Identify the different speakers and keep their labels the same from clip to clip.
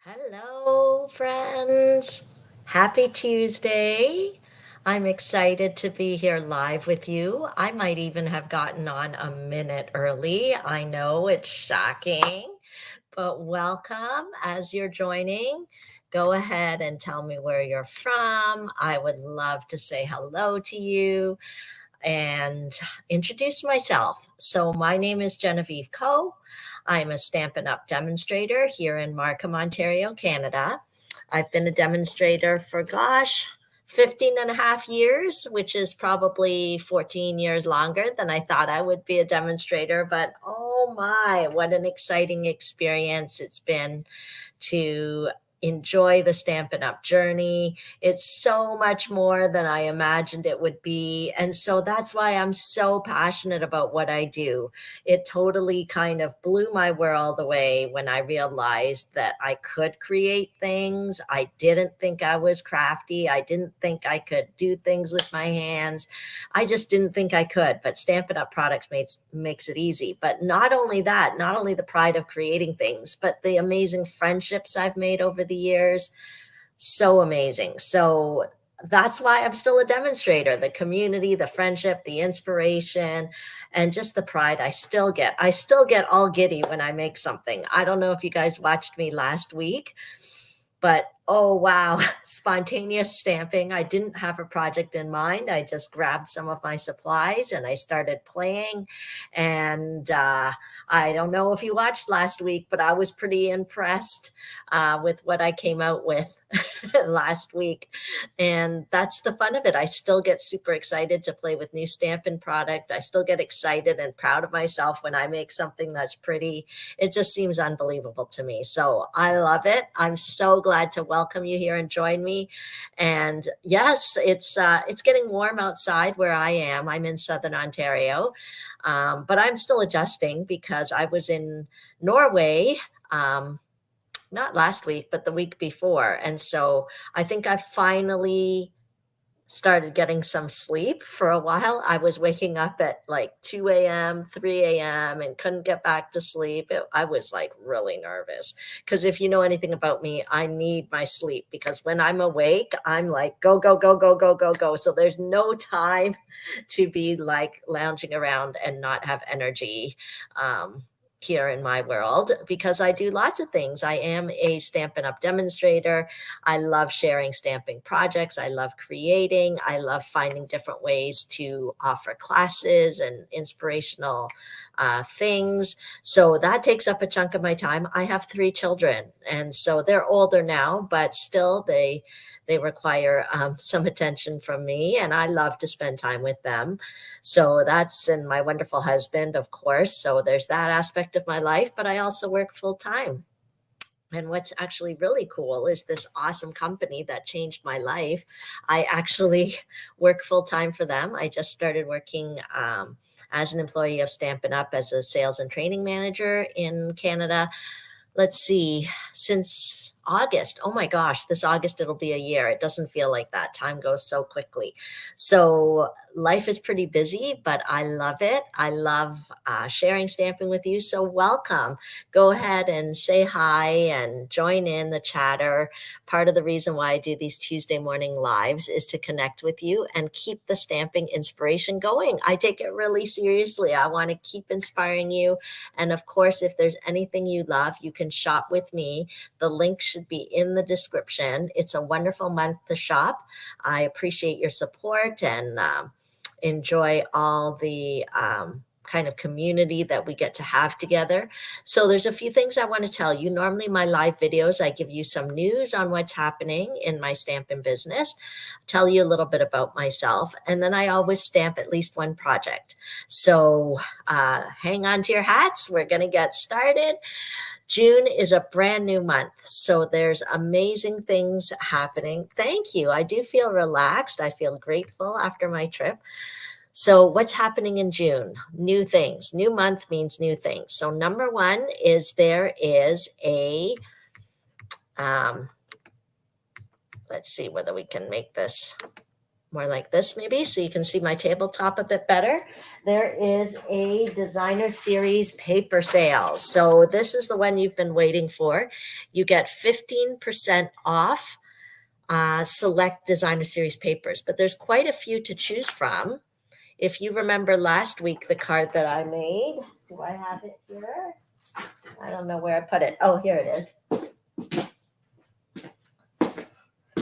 Speaker 1: Hello, friends. Happy Tuesday. I'm excited to be here live with you. I might even have gotten on a minute early. I know it's shocking, but welcome as you're joining. Go ahead and tell me where you're from. I would love to say hello to you and introduce myself. So, my name is Genevieve Coe. I'm a Stampin' Up! Demonstrator here in Markham, Ontario, Canada. I've been a demonstrator for, 15 and a half years, which is probably 14 years longer than I thought I would be a demonstrator. But oh my, what an exciting experience it's been to enjoy the Stampin' Up! Journey. It's so much more than I imagined it would be. And so that's why I'm so passionate about what I do. It totally kind of blew my world away when I realized that I could create things. I didn't think I was crafty. I didn't think I could do things with my hands. I just didn't think I could. But Stampin' Up! Products makes it easy. But not only that, not only the pride of creating things, but the amazing friendships I've made over the years. So amazing. So that's why I'm still a demonstrator. The community, the friendship, the inspiration, and just the pride I still get. I still get all giddy when I make something. I don't know if you guys watched me last week, but oh wow, spontaneous stamping. I didn't have a project in mind. I just grabbed some of my supplies and I started playing. And I don't know if you watched last week, but I was pretty impressed with what I came out with last week. And that's the fun of it. I still get super excited to play with new Stampin' product. I still get excited and proud of myself when I make something that's pretty. It just seems unbelievable to me. So I love it. I'm so glad to welcome you here and join me. And yes, it's getting warm outside where I am. I'm in Southern Ontario, but I'm still adjusting because I was in Norway. Not last week, but the week before. And so I think I finally started getting some sleep. For a while, I was waking up at like 2 a.m., 3 a.m., and couldn't get back to sleep. I was like really nervous because if you know anything about me, I need my sleep because when I'm awake, I'm like, go, go, go, go, go, go, go. So there's no time to be like lounging around and not have energy. Here in my world because I do lots of things. I am a Stampin' Up! Demonstrator. I love sharing stamping projects. I love creating. I love finding different ways to offer classes and inspirational things. So that takes up a chunk of my time. I have 3 children, and so they're older now, but still they require some attention from me, and I love to spend time with them. So that's and my wonderful husband, of course. So there's that aspect of my life, but I also work full time. And what's actually really cool is this awesome company that changed my life. I actually work full time for them. I just started working as an employee of Stampin' Up! As a sales and training manager in Canada. Let's see, since August. Oh my gosh, this August it'll be a year. It doesn't feel like that. Time goes so quickly. So life is pretty busy, but I love it. I love sharing stamping with you. So welcome. Go ahead and say hi and join in the chatter. Part of the reason why I do these Tuesday morning lives is to connect with you and keep the stamping inspiration going. I take it really seriously. I want to keep inspiring you. And of course, if there's anything you love, you can shop with me. The link should be in the description. It's a wonderful month to shop. I appreciate your support and enjoy all the kind of community that we get to have together. So there's a few things I want to tell you. Normally my live videos, I give you some news on what's happening in my stamping business, tell you a little bit about myself, and then I always stamp at least one project. So hang on to your hats. We're going to get started. June is a brand new month, so there's amazing things happening. Thank you. I do feel relaxed. I feel grateful after my trip. So what's happening in June? New things. New month means new things. So number one is there is a, let's see whether we can make this more like this maybe, so you can see my tabletop a bit better. There is a designer series paper sale. So this is the one you've been waiting for. You get 15% off select designer series papers, but there's quite a few to choose from. If you remember last week, the card that I made, do I have it here? I don't know where I put it. Oh, here it is.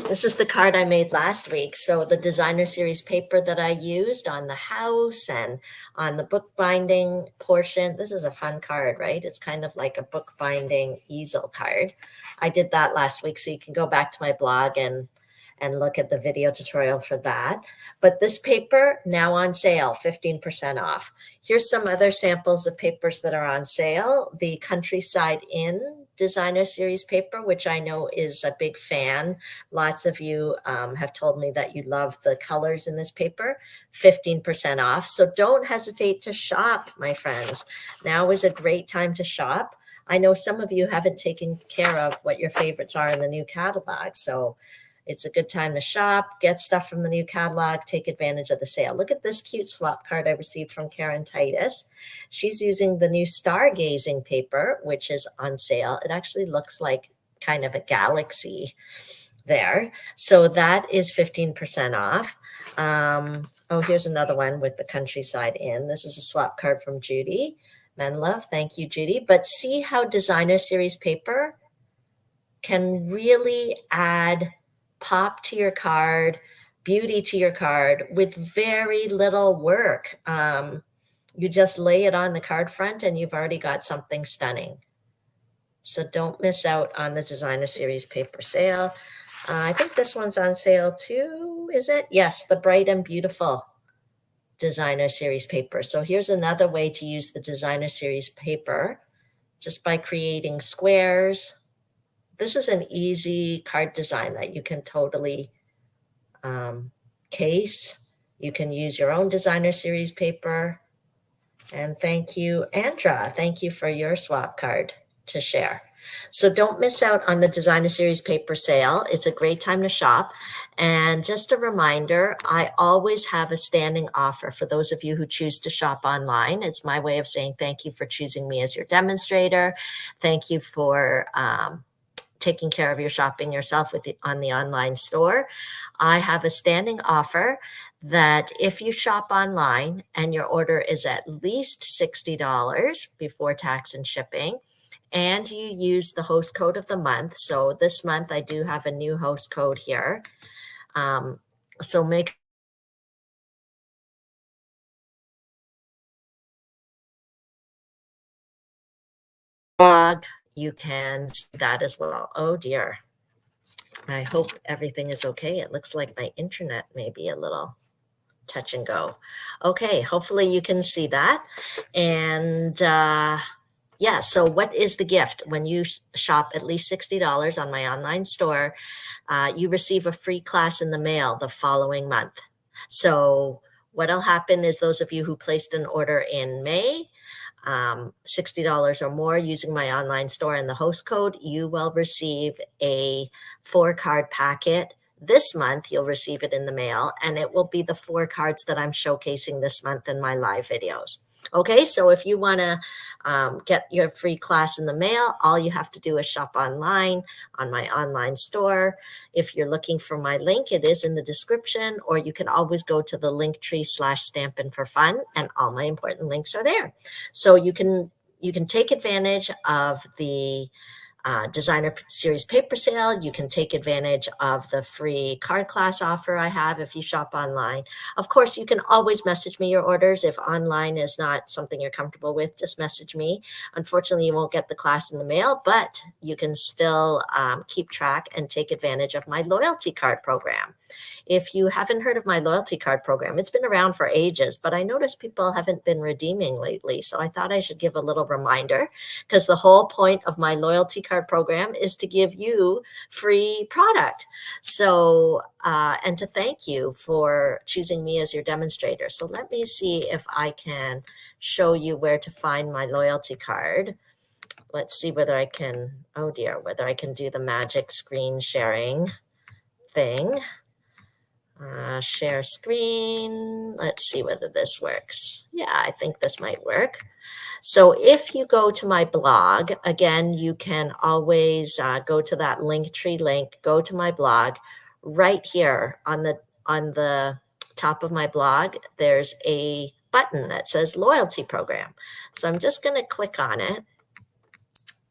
Speaker 1: This is the card I made last week. So the designer series paper that I used on the house and on the bookbinding portion. This is a fun card, right? It's kind of like a bookbinding easel card. I did that last week, so you can go back to my blog and look at the video tutorial for that. But this paper now on sale, 15% off. Here's some other samples of papers that are on sale. The Countryside Inn designer series paper, which I know is a big fan. Lots of you have told me that you love the colors in this paper, 15% off. So don't hesitate to shop, my friends. Now is a great time to shop. I know some of you haven't taken care of what your favorites are in the new catalog. So it's a good time to shop, get stuff from the new catalog, take advantage of the sale. Look at this cute swap card I received from Karen Titus. She's using the new stargazing paper, which is on sale. It actually looks like kind of a galaxy there. So that is 15% off. Oh, here's another one with the Countryside Inn. This is a swap card from Judy Menlove. Thank you, Judy. But see how designer series paper can really add pop to your card, beauty to your card with very little work. You just lay it on the card front and you've already got something stunning. So don't miss out on the designer series paper sale. I think this one's on sale too, is it? Yes, the Bright and Beautiful designer series paper. So here's another way to use the designer series paper, just by creating squares. This is an easy card design that you can totally case. You can use your own designer series paper. And thank you, Andra. Thank you for your swap card to share. So don't miss out on the designer series paper sale. It's a great time to shop. And just a reminder, I always have a standing offer for those of you who choose to shop online. It's my way of saying thank you for choosing me as your demonstrator. Thank you for taking care of your shopping yourself on the online store. I have a standing offer that if you shop online and your order is at least $60 before tax and shipping, and you use the host code of the month. So this month I do have a new host code here. So make blog, you can see that as well. Oh dear. I hope everything is okay. It looks like my internet may be a little touch and go. Okay, hopefully you can see that. And yeah, so what is the gift? When you shop at least $60 on my online store, you receive a free class in the mail the following month. So what'll happen is those of you who placed an order in May, $60 or more using my online store and the host code, you will receive a 4-card packet. This month, you'll receive it in the mail, and it will be the 4 cards that I'm showcasing this month in my live videos. Okay, so if you want to get your free class in the mail, all you have to do is shop online on my online store. If you're looking for my link, it is in the description, or you can always go to the Linktree/Stampin4fun, and all my important links are there. So you can take advantage of the designer series paper sale. You can take advantage of the free card class offer I have if you shop online. Of course, you can always message me your orders. If online is not something you're comfortable with, just message me. Unfortunately, you won't get the class in the mail, but you can still keep track and take advantage of my loyalty card program. If you haven't heard of my loyalty card program, it's been around for ages, but I noticed people haven't been redeeming lately. So I thought I should give a little reminder, because the whole point of my loyalty card program is to give you free product. So, and to thank you for choosing me as your demonstrator. So let me see if I can show you where to find my loyalty card. Let's see whether I can, oh dear, whether I can do the magic screen sharing thing. Share screen. Let's see whether this works. Yeah, I think this might work. So if you go to my blog, again, you can always go to that Linktree link, go to my blog. Right here on the top of my blog, there's a button that says loyalty program. So I'm just going to click on it.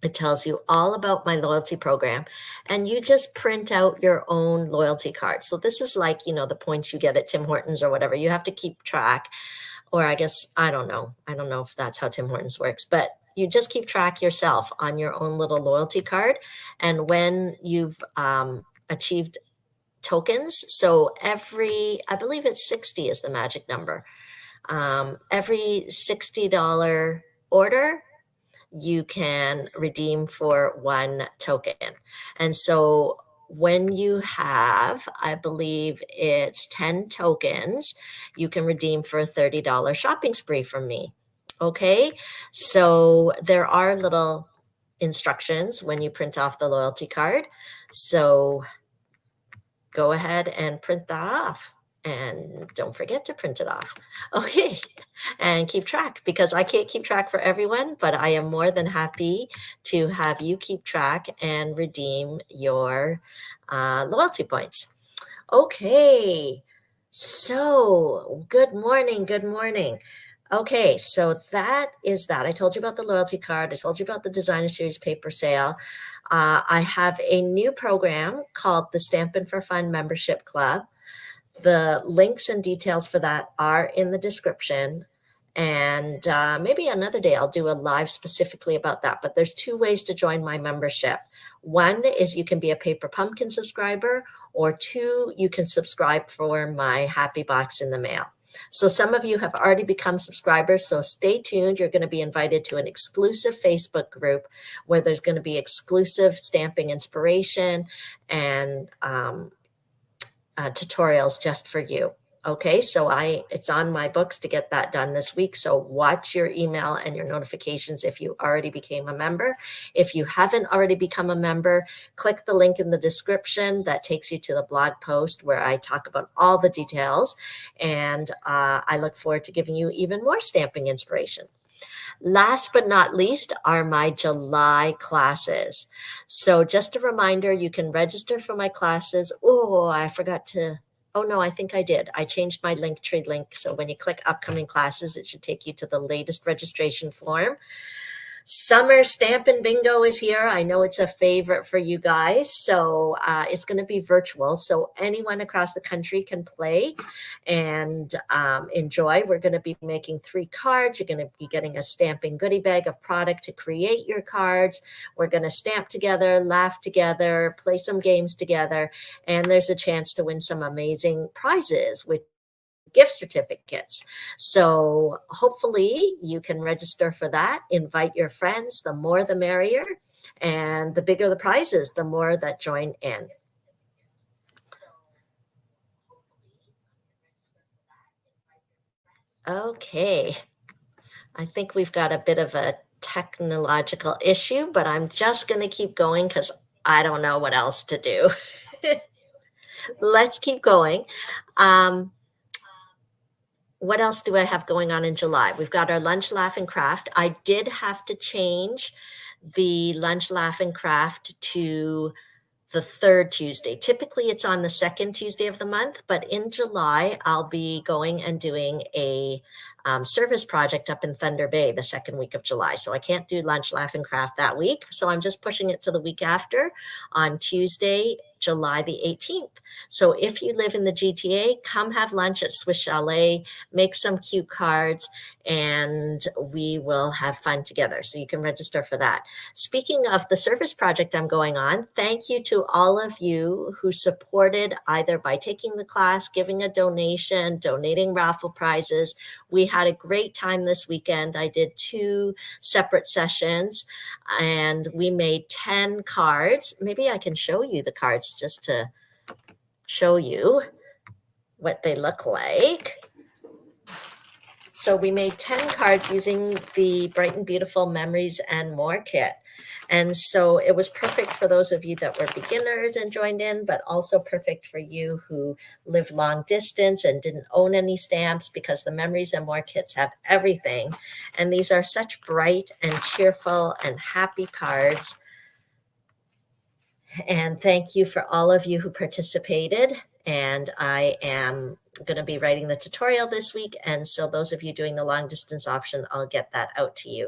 Speaker 1: It tells you all about my loyalty program, and you just print out your own loyalty card. So this is like, the points you get at Tim Hortons or whatever. You have to keep track, or I guess, I don't know. I don't know if that's how Tim Hortons works, but you just keep track yourself on your own little loyalty card. And when you've achieved tokens, so I believe it's 60 is the magic number. Every $60 order, you can redeem for 1 token. And so when you have, I believe it's 10 tokens, you can redeem for a $30 shopping spree from me. Okay, so there are little instructions when you print off the loyalty card. So go ahead and print that off. And don't forget to print it off. Okay, and keep track, because I can't keep track for everyone, but I am more than happy to have you keep track and redeem your loyalty points. Okay, so good morning, good morning. Okay, so that is that. I told you about the loyalty card. I told you about the Designer Series paper sale. I have a new program called the Stampin4fun Membership Club. The links and details for that are in the description. And maybe another day I'll do a live specifically about that. But there's 2 ways to join my membership. One is you can be a Paper Pumpkin subscriber, or 2, you can subscribe for my Happy Box in the mail. So some of you have already become subscribers, so stay tuned. You're going to be invited to an exclusive Facebook group where there's going to be exclusive stamping inspiration and tutorials just for you. Okay, so it's on my books to get that done this week. So watch your email and your notifications if you already became a member. If you haven't already become a member, click the link in the description that takes you to the blog post where I talk about all the details. And I look forward to giving you even more stamping inspiration. Last but not least are my July classes. So just a reminder, you can register for my classes. Oh, I forgot to. Oh, no, I think I did. I changed my Linktree link. So when you click upcoming classes, it should take you to the latest registration form. Summer Stampin' Bingo is here. I know it's a favorite for you guys. So it's going to be virtual. So anyone across the country can play and enjoy. We're going to be making 3 cards. You're going to be getting a stamping goodie bag of product to create your cards. We're going to stamp together, laugh together, play some games together. And there's a chance to win some amazing prizes with gift certificates. So hopefully you can register for that. Invite your friends. The more the merrier. And the bigger the prizes, the more that join in. Okay. I think we've got a bit of a technological issue, but I'm just going to keep going because I don't know what else to do. Let's keep going. What else do I have going on in July? We've got our Lunch, Laugh, and Craft. I did have to change the Lunch, Laugh, and Craft to the 3rd Tuesday. Typically, it's on the 2nd Tuesday of the month, but in July, I'll be going and doing a service project up in Thunder Bay the 2nd week of July. So I can't do Lunch, Laugh, and Craft that week. So I'm just pushing it to the week after on Tuesday, July the 18th. So if you live in the GTA, come have lunch at Swiss Chalet, make some cute cards, and we will have fun together. So you can register for that. Speaking of the service project I'm going on, thank you to all of you who supported either by taking the class, giving a donation, donating raffle prizes. We had a great time this weekend. I did 2 separate sessions and we made 10 cards. Maybe I can show you the cards just to show you what they look like. So we made 10 cards using the Bright and Beautiful Memories and More kit. And so it was perfect for those of you that were beginners and joined in, but also perfect for you who lived long distance and didn't own any stamps, because the Memories and More kits have everything. And these are such bright and cheerful and happy cards. And thank you for all of you who participated. And I am going to be writing the tutorial this week. And so those of you doing the long distance option, I'll get that out to you.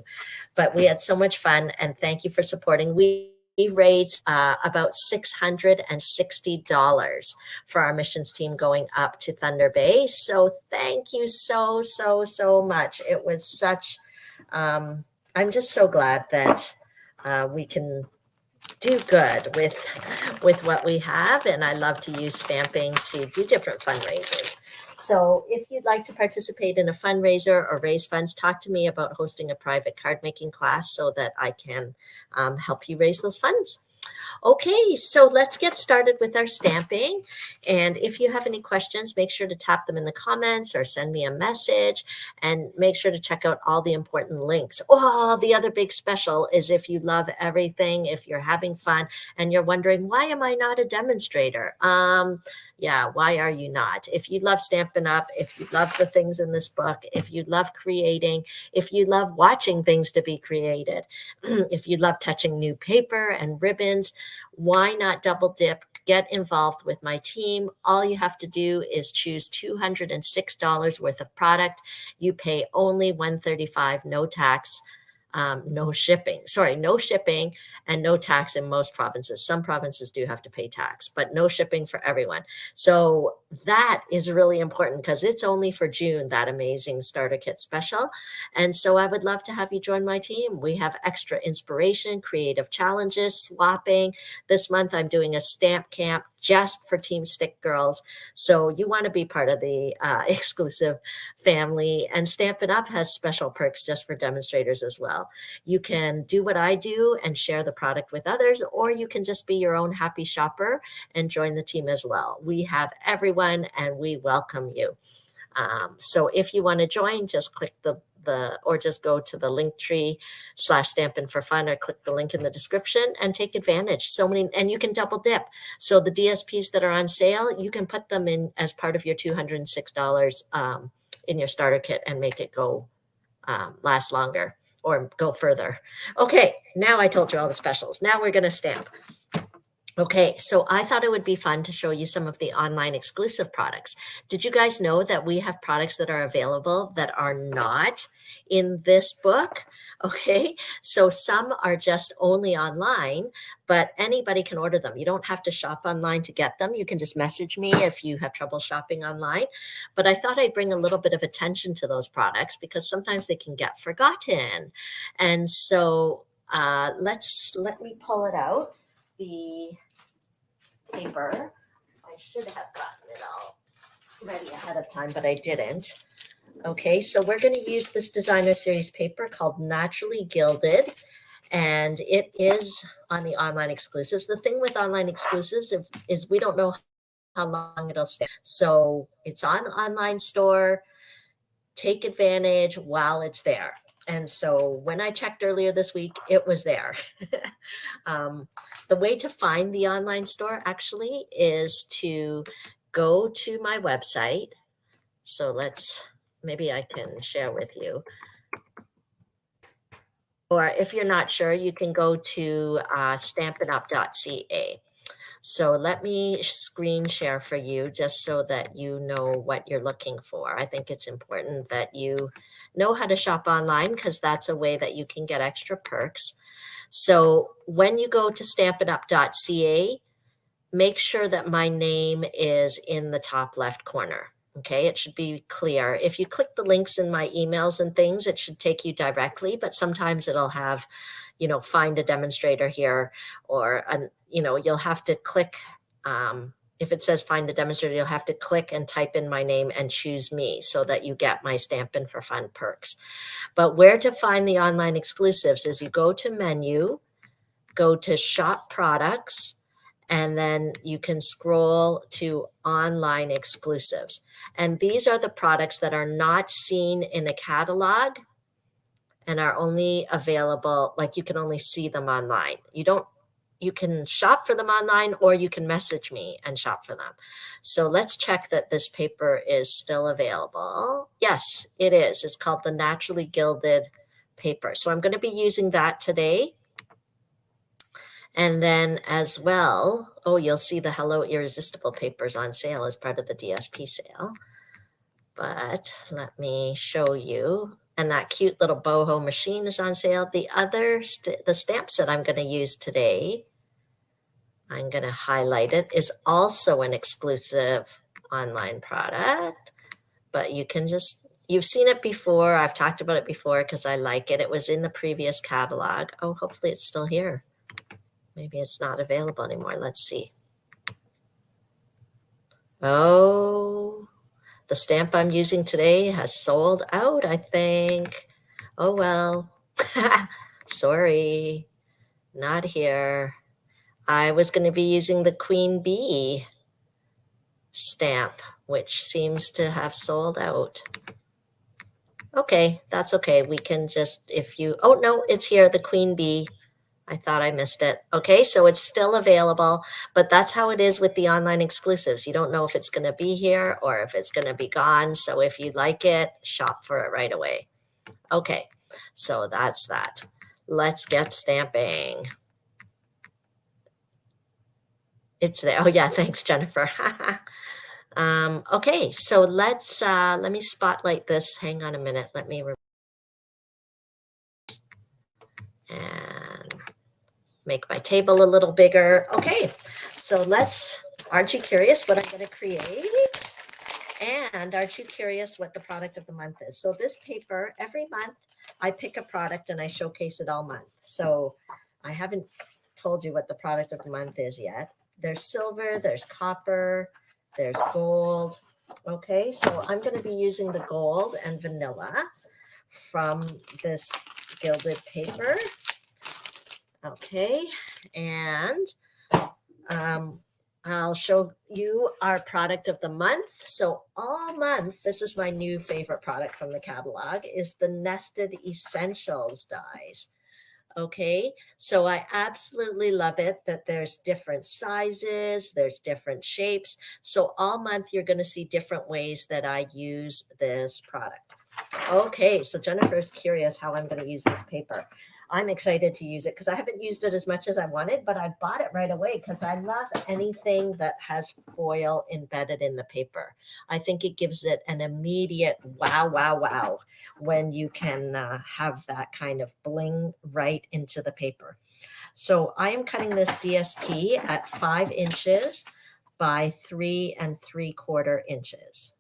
Speaker 1: But we had so much fun, and thank you for supporting. We raised about $660 for our missions team going up to Thunder Bay. So thank you so much. It was such, I'm just so glad that we can do good with what we have, and I love to use stamping to do different fundraisers. So if you'd like to participate in a fundraiser or raise funds, talk to me about hosting a private card making class so that I can help you raise those funds. Okay, so let's get started with our stamping. And if you have any questions, make sure to tap them in the comments or send me a message, and make sure to check out all the important links. Oh, the other big special is if you love everything, if you're having fun and you're wondering, why am I not a demonstrator? Yeah, why are you not? If you love Stampin' Up, if you love the things in this book, if you love creating, if you love watching things to be created, if you love touching new paper and ribbons, why not double dip? Get involved with my team. All you have to do is choose $206 worth of product. You pay only $135, no tax. No shipping and no tax in most provinces. Some provinces do have to pay tax, but no shipping for everyone. So that is really important because it's only for June, that amazing starter kit special. And so I would love to have you join my team. We have extra inspiration, creative challenges, swapping. This month I'm doing a stamp camp just for Team Stick Girls. So you want to be part of the exclusive family. And Stampin' Up has special perks just for demonstrators as well. You can do what I do and share the product with others, or you can just be your own happy shopper and join the team as well. We have everyone and we welcome you. So if you want to join, just click or just go to the Linktree/Stampin4fun, or click the link in the description and take advantage. So many, and you can double dip. So the DSPs that are on sale, you can put them in as part of your $206 in your starter kit and make it go last longer or go further. Okay, now I told you all the specials. Now we're going to stamp. Okay, so I thought it would be fun to show you some of the online exclusive products. Did you guys know that we have products that are available that are not in this book? Okay, so some are just only online, but anybody can order them. You don't have to shop online to get them. You can just message me if you have trouble shopping online. But I thought I'd bring a little bit of attention to those products because sometimes they can get forgotten. And so let me pull it out. The paper. I should have gotten it all ready ahead of time, but I didn't. Okay, so we're going to use this designer series paper called Naturally Gilded, and it is on the online exclusives. The thing with online exclusives is we don't know how long it'll stay. So it's on the online store. Take advantage while it's there. And so when I checked earlier this week, it was there. The way to find the online store actually is to go to my website. So maybe I can share with you. Or if you're not sure, you can go to stampinup.ca. So let me screen share for you just so that you know what you're looking for. I think it's important that you know how to shop online because that's a way that you can get extra perks. So when you go to stampinup.ca, make sure that my name is in the top left corner. Okay, it should be clear. If you click the links in my emails and things, it should take you directly, but sometimes it'll have, find a demonstrator here, or, you'll have to click. If it says find a demonstrator, you'll have to click and type in my name and choose me so that you get my Stampin4fun perks. But where to find the online exclusives is you go to menu, go to shop products, and then you can scroll to online exclusives. And these are the products that are not seen in a catalog and are only available, like you can only see them online. You can shop for them online, or you can message me and shop for them. So let's check that this paper is still available. Yes, it is. It's called the Naturally Gilded paper. So I'm going to be using that today. And then as well, oh, you'll see the Hello Irresistible papers on sale as part of the DSP sale. But let me show you. And that cute little boho machine is on sale. The other, the stamp set I'm going to use today, I'm going to highlight it, is also an exclusive online product. But you can just, you've seen it before. I've talked about it before because I like it. It was in the previous catalog. Oh, hopefully it's still here. Maybe it's not available anymore. Let's see. Oh, the stamp I'm using today has sold out, I think. Oh, well. Sorry. Not here. I was going to be using the Queen Bee stamp, which seems to have sold out. Okay, that's okay. We can just, oh no, it's here, the Queen Bee. I thought I missed it. Okay, so it's still available, but that's how it is with the online exclusives. You don't know if it's going to be here or if it's going to be gone. So if you like it, shop for it right away. Okay, so that's that. Let's get stamping. It's there. Oh yeah, thanks, Jennifer. Okay, so let me spotlight this. Hang on a minute. Let me and make my table a little bigger. Okay, so aren't you curious what I'm going to create? And aren't you curious what the product of the month is? So this paper, every month I pick a product and I showcase it all month. So I haven't told you what the product of the month is yet. There's silver, there's copper, there's gold. Okay, so I'm going to be using the gold and vanilla from this gilded paper. Okay, and I'll show you our product of the month. So all month, this is my new favorite product from the catalog, is the Nested Essentials dies. Okay, so I absolutely love it that there's different sizes, there's different shapes. So all month, you're going to see different ways that I use this product. Okay, so Jennifer's curious how I'm going to use this paper. I'm excited to use it because I haven't used it as much as I wanted, but I bought it right away because I love anything that has foil embedded in the paper. I think it gives it an immediate wow, wow, wow when you can have that kind of bling right into the paper. So I am cutting this DSP at 5 inches by 3 3/4 inches.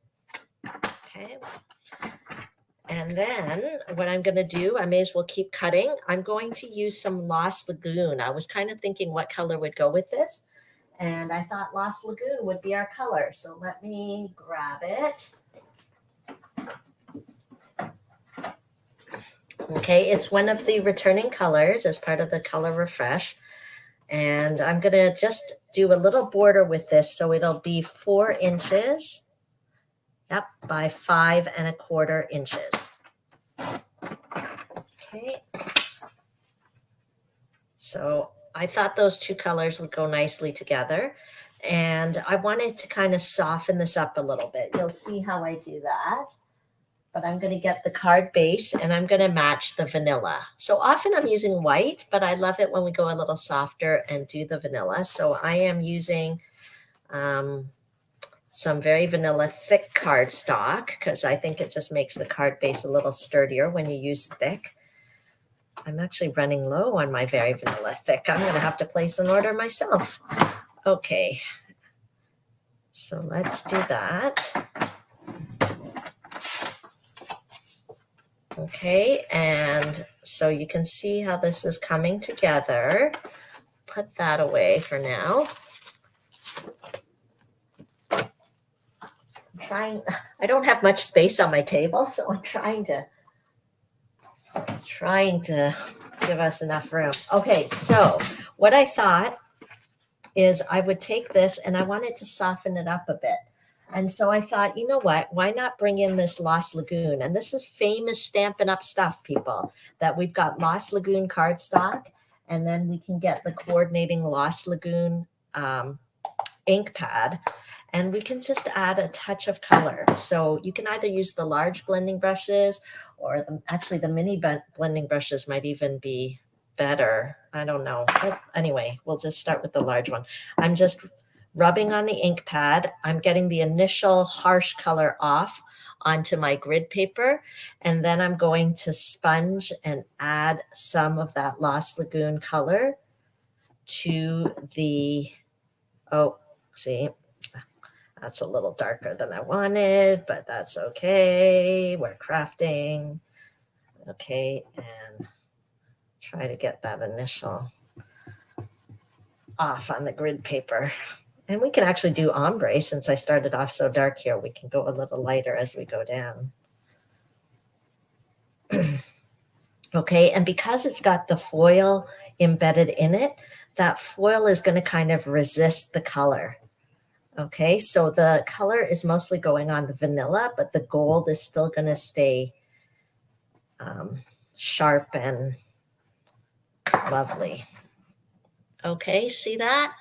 Speaker 1: Okay. And then what I'm going to do, I may as well keep cutting. I'm going to use some Lost Lagoon. I was kind of thinking what color would go with this. And I thought Lost Lagoon would be our color. So let me grab it. Okay, it's one of the returning colors as part of the color refresh. And I'm going to just do a little border with this. So it'll be 4 inches. Yep, by 5 1/4 inches. Okay. So I thought those two colors would go nicely together. And I wanted to kind of soften this up a little bit. You'll see how I do that. But I'm going to get the card base and I'm going to match the vanilla. So often I'm using white, but I love it when we go a little softer and do the vanilla. So I am using some very vanilla thick cardstock because I think it just makes the card base a little sturdier when you use thick. I'm actually running low on my very vanilla thick. I'm going to have to place an order myself. Okay, so let's do that. Okay, and so you can see how this is coming together. Put that away for now. I don't have much space on my table, so I'm trying to give us enough room. Okay, so what I thought is I would take this and I wanted to soften it up a bit. And so I thought, you know what? Why not bring in this Lost Lagoon? And this is famous Stampin' Up! Stuff, people, that we've got Lost Lagoon cardstock, and then we can get the coordinating Lost Lagoon ink pad, and we can just add a touch of color. So you can either use the large blending brushes, or actually the mini blending brushes might even be better. I don't know. But anyway, we'll just start with the large one. I'm just rubbing on the ink pad. I'm getting the initial harsh color off onto my grid paper, and then I'm going to sponge and add some of that Lost Lagoon color to the, oh, see, that's a little darker than I wanted, but that's okay. We're crafting. Okay, and try to get that initial off on the grid paper. And we can actually do ombre. Since I started off so dark here, we can go a little lighter as we go down. Okay, and because it's got the foil embedded in it, that foil is going to kind of resist the color. Okay, so the color is mostly going on the vanilla, but the gold is still going to stay sharp and lovely. Okay, see that?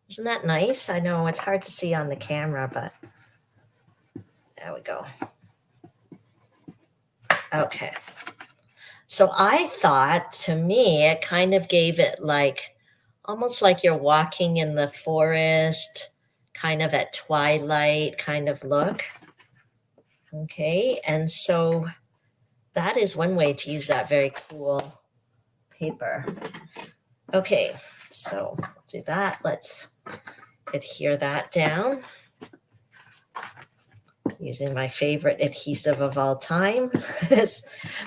Speaker 1: Isn't that nice? I know it's hard to see on the camera, but there we go. Okay. So I thought, to me, it kind of gave it like, almost like you're walking in the forest, kind of at twilight kind of look. Okay, and so that is one way to use that very cool paper. Okay, so do that. Let's adhere that down using my favorite adhesive of all time.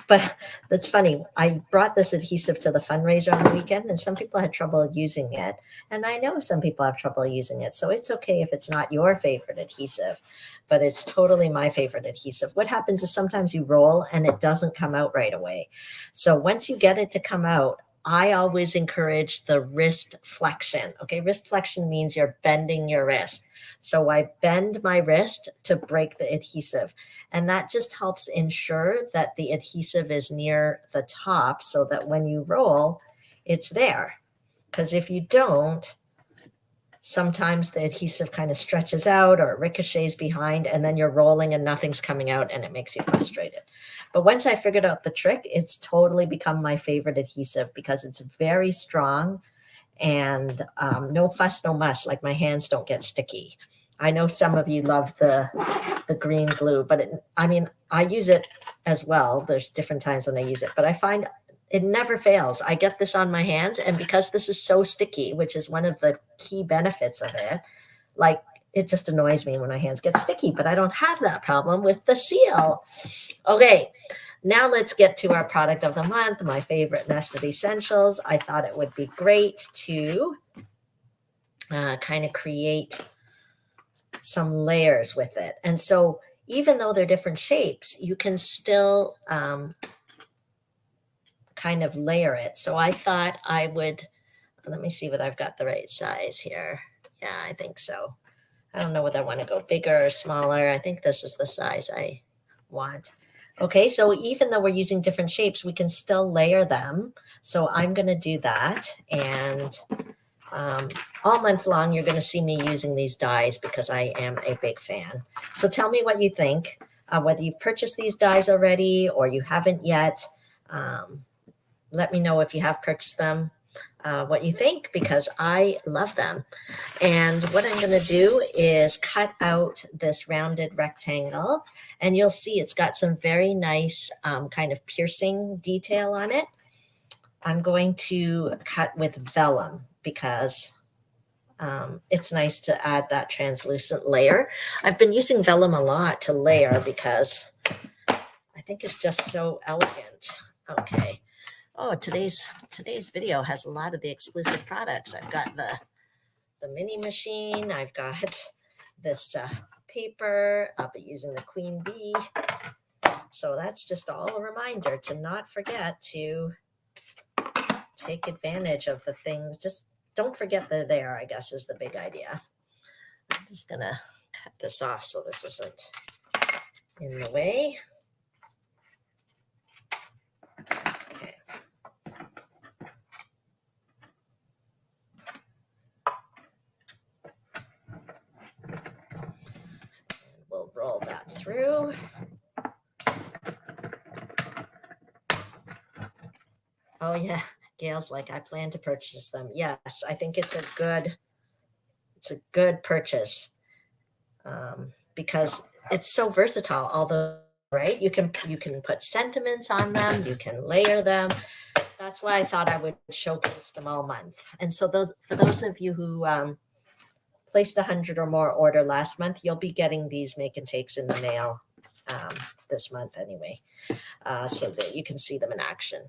Speaker 1: But that's funny. I brought this adhesive to the fundraiser on the weekend, and some people had trouble using it. And I know some people have trouble using it. So it's okay if it's not your favorite adhesive, but it's totally my favorite adhesive. What happens is sometimes you roll and it doesn't come out right away. So once you get it to come out, I always encourage the wrist flexion. Okay, wrist flexion means you're bending your wrist. So I bend my wrist to break the adhesive. And that just helps ensure that the adhesive is near the top so that when you roll, it's there. Because if you don't, sometimes the adhesive kind of stretches out or ricochets behind, and then you're rolling and nothing's coming out and it makes you frustrated. But once I figured out the trick, it's totally become my favorite adhesive because it's very strong and no fuss, no muss, like my hands don't get sticky. I know some of you love the green glue, but I use it as well. There's different times when I use it, but I find it never fails. I get this on my hands, and because this is so sticky, which is one of the key benefits of it, like it just annoys me when my hands get sticky, but I don't have that problem with the seal. Okay, now let's get to our product of the month, my favorite nested essentials. I thought it would be great to kind of create some layers with it. And so even though they're different shapes, you can still kind of layer it. So I thought I would, let me see whether I've got the right size here. Yeah, I think so. I don't know whether I want to go bigger or smaller. I think this is the size I want. Okay, so even though we're using different shapes, we can still layer them. So I'm going to do that. And all month long, you're going to see me using these dies because I am a big fan. So tell me what you think, whether you've purchased these dies already or you haven't yet. Let me know if you have purchased them, what you think, because I love them. And what I'm going to do is cut out this rounded rectangle, and you'll see it's got some very nice kind of piercing detail on it. I'm going to cut with vellum because it's nice to add that translucent layer. I've been using vellum a lot to layer because I think it's just so elegant. Okay. Oh, today's video has a lot of the exclusive products. I've got the mini machine. I've got this paper. I'll be using the Queen Bee. So that's just all a reminder to not forget to take advantage of the things. Just don't forget they're there, I guess, is the big idea. just gonna cut this off so this isn't in the way. Okay. And we'll roll that through. Oh yeah, Gail's like, I plan to purchase them. Yes, I think it's a good purchase because it's so versatile. Although, right, you can put sentiments on them, you can layer them. That's why I thought I would showcase them all month. And so for those of you who placed 100 or more order last month, you'll be getting these make and takes in the mail this month anyway, so that you can see them in action.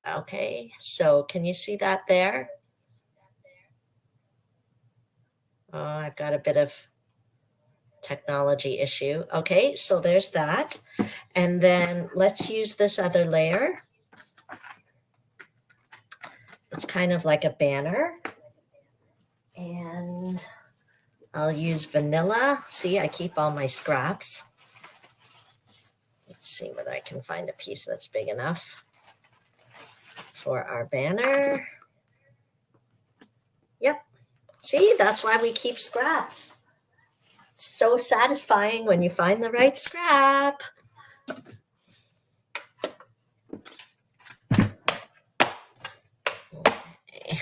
Speaker 1: Okay, so can you see that there? Oh, I've got a bit of technology issue. Okay, so there's that. And then let's use this other layer. It's kind of like a banner. And I'll use vanilla. See, I keep all my scraps. Let's see whether I can find a piece that's big enough for our banner. Yep. See, that's why we keep scraps. It's so satisfying when you find the right scrap. Okay.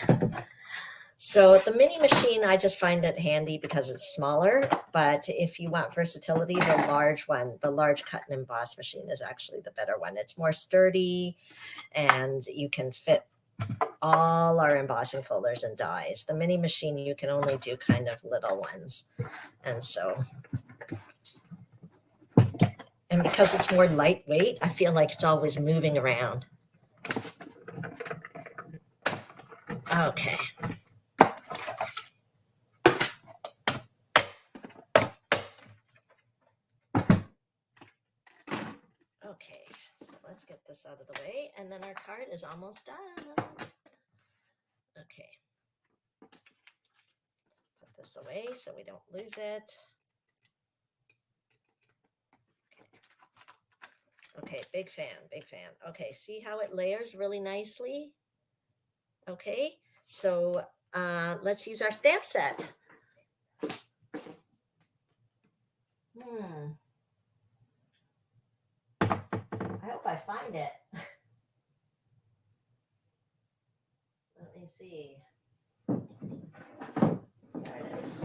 Speaker 1: So the mini machine, I just find it handy because it's smaller, but if you want versatility, the large one, the large cut and emboss machine is actually the better one. It's more sturdy and you can fit all our embossing folders and dies. The mini machine, you can only do kind of little ones. And so, and because it's more lightweight, I feel like it's always moving around. Okay. Okay, so let's get this out of the way, and then our card is almost done. Okay. Put this away so we don't lose it. Okay, big fan, big fan. Okay, see how it layers really nicely? Okay, so let's use our stamp set. I hope I find it. Let me see. There it is.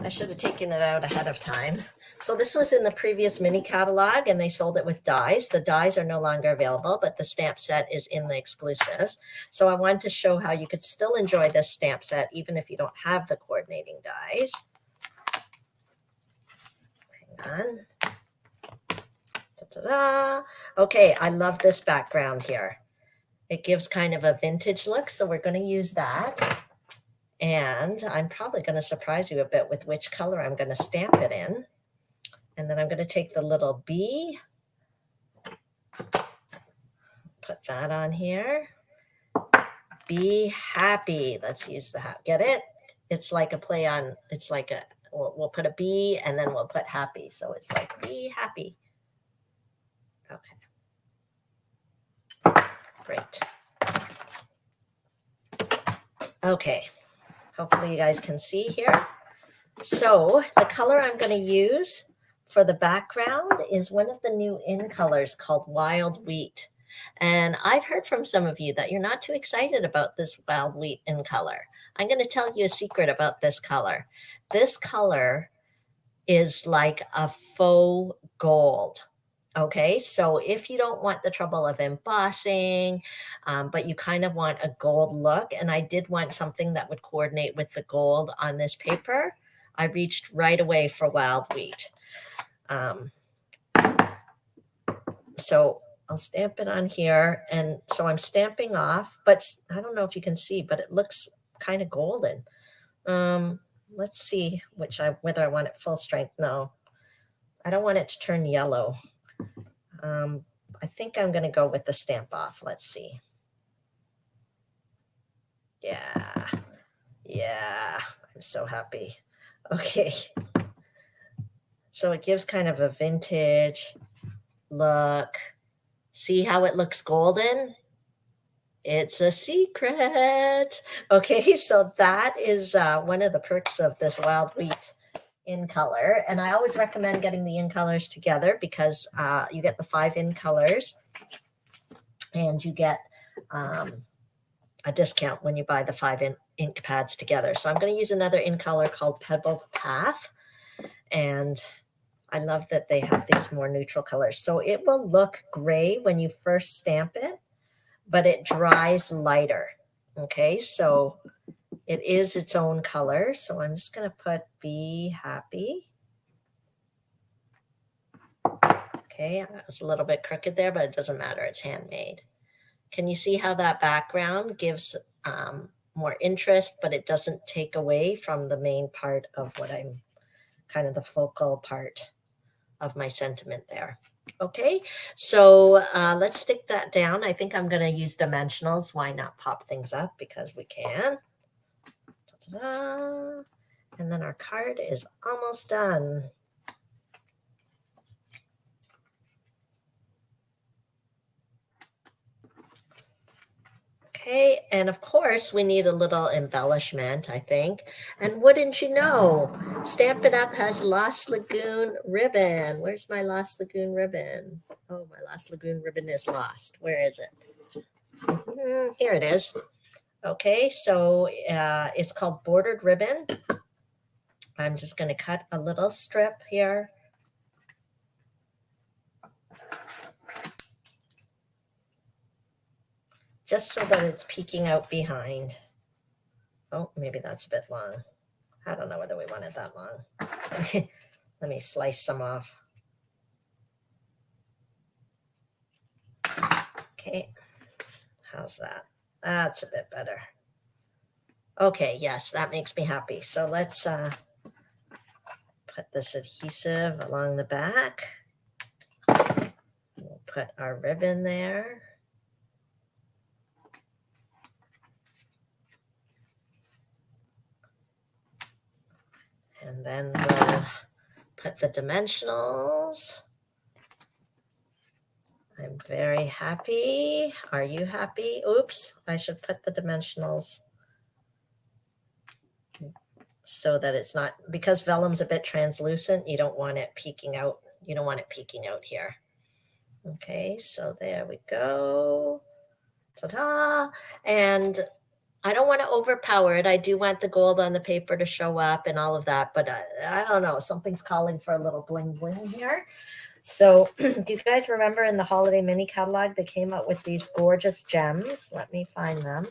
Speaker 1: I should have taken it out ahead of time. So this was in the previous mini catalog and they sold it with dies. The dies are no longer available, but the stamp set is in the exclusives. So I wanted to show how you could still enjoy this stamp set even if you don't have the coordinating dies. Hang on. Ta-da-da. Okay, I love this background here. It gives kind of a vintage look, so we're going to use that. And I'm probably going to surprise you a bit with which color I'm going to stamp it in. And then I'm going to take the little bee, put that on here. Be happy. Let's use the hat. Get it? It's like a play on, it's like a, we'll put a bee and then we'll put happy. So it's like be happy. Okay. Great. Okay. Hopefully you guys can see here. So the color I'm going to use for the background is one of the new in colors called Wild Wheat. And I've heard from some of you that you're not too excited about this Wild Wheat in color. I'm going to tell you a secret about this color. This color is like a faux gold. Okay, so if you don't want the trouble of embossing, but you kind of want a gold look, and I did want something that would coordinate with the gold on this paper, I reached right away for Wild Wheat. So I'll stamp it on here, and so I'm stamping off, but I don't know if you can see, but it looks kind of golden. Let's see whether I want it full strength. No, I don't want it to turn yellow. I think I'm going to go with the stamp off. Let's see. Yeah, I'm so happy. Okay. So it gives kind of a vintage look. See how it looks golden? It's a secret. Okay, so that is one of the perks of this wild wheat in color. And I always recommend getting the in colors together because you get the 5 in colors and you get a discount when you buy the 5 ink pads together. So I'm going to use another in color called Pebble Path. And I love that they have these more neutral colors. So it will look gray when you first stamp it, but it dries lighter. Okay, so it is its own color. So I'm just going to put Be Happy. Okay, it's a little bit crooked there, but it doesn't matter. It's handmade. Can you see how that background gives more interest, but it doesn't take away from the main part of what I'm kind of the focal part of my sentiment there. Okay, so let's stick that down. I think I'm going to use dimensionals. Why not pop things up? Because we can. Ta-da. And then our card is almost done. Okay, and of course we need a little embellishment, I think. And wouldn't you know, Stampin' Up! Has Lost Lagoon ribbon. Where's my Lost Lagoon ribbon? Oh, my Lost Lagoon ribbon is lost. Where is it? Here it is. Okay, so it's called bordered ribbon. I'm just going to cut a little strip here. Just so that it's peeking out behind. Oh, maybe that's a bit long. I don't know whether we want it that long. Let me slice some off. Okay, how's that? That's a bit better. Okay, yes, that makes me happy. So let's put this adhesive along the back. We'll put our ribbon there. And then we'll put the dimensionals. I'm very happy. Are you happy? Oops, I should put the dimensionals so that it's not, because vellum's a bit translucent, you don't want it peeking out. You don't want it peeking out here. Okay, so there we go. Ta-da! And I don't want to overpower it. I do want the gold on the paper to show up and all of that, but I don't know. Something's calling for a little bling bling here. So do you guys remember in the holiday mini catalog, they came out with these gorgeous gems? Let me find them.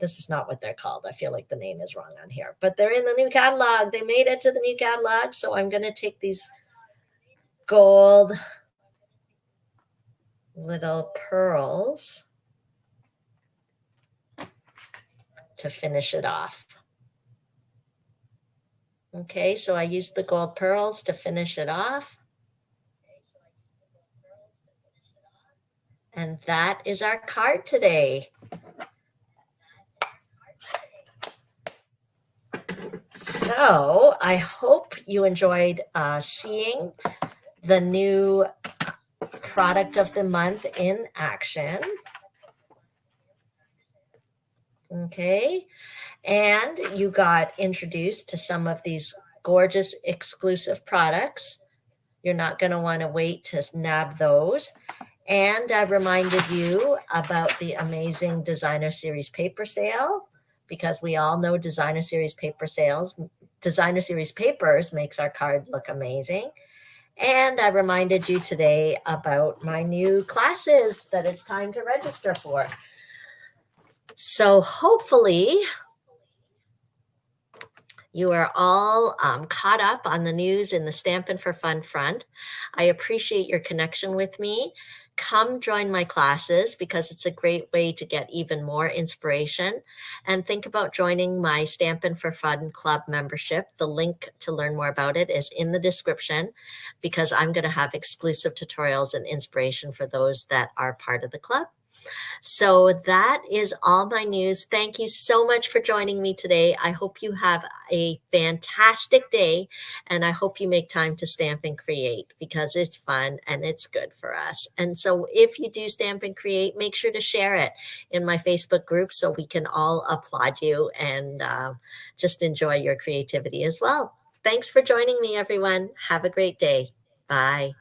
Speaker 1: This is not what they're called. I feel like the name is wrong on here, but they're in the new catalog. They made it to the new catalog. So I'm going to take these gold little pearls to finish it off. Okay, so I used the gold pearls to finish it off. And that is our card today. So I hope you enjoyed seeing the new product of the month in action. Okay, and you got introduced to some of these gorgeous exclusive products. You're not going to want to wait to nab those. And I reminded you about the amazing Designer Series paper sale, because we all know Designer Series papers makes our card look amazing. And I reminded you today about my new classes that it's time to register for. So hopefully you are all caught up on the news in the Stampin4fun front. I appreciate your connection with me. Come join my classes because it's a great way to get even more inspiration. And think about joining my Stampin4fun Club membership. The link to learn more about it is in the description, because I'm going to have exclusive tutorials and inspiration for those that are part of the club. So that is all my news. Thank you so much for joining me today. I hope you have a fantastic day, and I hope you make time to stamp and create because it's fun and it's good for us. And so if you do stamp and create, make sure to share it in my Facebook group so we can all applaud you and just enjoy your creativity as well. Thanks for joining me, everyone. Have a great day. Bye.